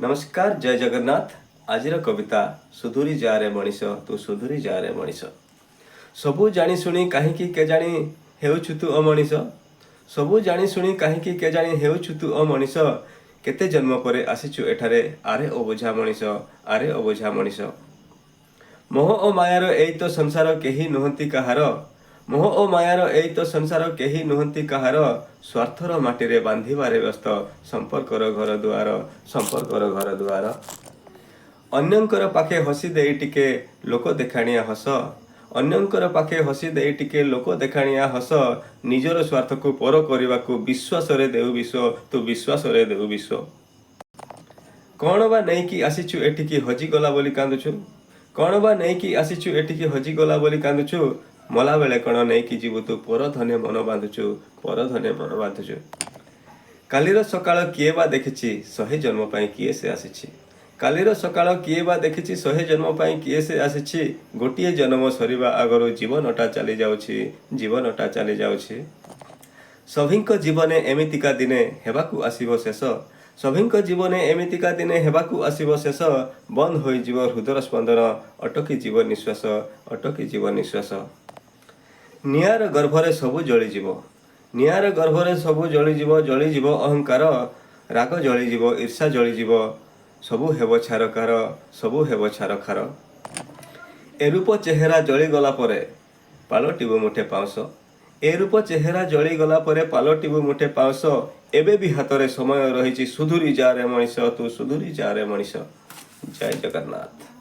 नमस्कार जय जगन्नाथ। आज कविता सुधुरी जा रे मनीष तू सुधुरी जा रे मनीष। सबू जानी शुणी कहीं केजाणी हेउछु तू अमनीष। सबू जानी शुणी कहीं केजाणी हेउछु तू अमनीष। केते जन्म परे आसीचु एठारे आरे अबुझा मनीष आरे अबुझा मनीष। मोह ओ मायार एई तो संसार केही नुहंती कहार। मोह ओ मायार एई तो संसार केही नुहंती कहार। स्वार्थर माटीरे बांधिबारे व्यस्त संपर्कर घर दुआर संपर्कर घर दुआर। अन्यंकर पाखे हसी देई टिके लोक देखाणिया हस। अन्यंकर पाखे हसी देई टिके लोक देखाणिया हस। निजर स्वार्थ को पर करने विश्वास रे देउ विश्व तू विश्वास रे देउ विश्व। कौन बा नहीं कि आसीचु एटिकी हजिगला बोली कांदुछु। कौन बा नहीं कि आसीचु एटिकी हजिगला बोली कांदुछु। मला बेले कौन नहीं कि जीवु तू पर धने मन बांधुछु पर धने मन बांधुछु। कालीर सकाळ किए बा देखिछि शहे जन्म पाई किए से आसीछि। कालीर सकाळ किए बा देखिछि शहे जन्म पाई किए से आसीछि। गोटिए जन्म सरिबा आगरु जीवनटा चली जाउछि जीवनटा चली जाउछि। सभिंक जीवने एमितिका दिने हेबाकू आसीबो शेष। सभिंक जीवने एमितिका दिने हेबाकू आसीबो शेष। बंद होई जीव हृदय स्पंदन अटकी जीव निश्वास अटकी जीव निश्वास। नियार गर्भरे सबु जळीजीव नियार गर्भरे सबु जळीजीव अहंकार। राग जळीजीव ईर्षा जळीजीव सबु हेबो छारकार सबु हेबो छारखार। ए रूप चेहरा जळीगला परे पालटिबो मुठे पाउस। ए रूप चेहरा जळीगला परे पालटिबो मुठे पाउस। एबे भी हातरे समय रहिछि सुधुरी जा रे मनीष तू सुधुरी जा रे मनीष। जय जगन्नाथ।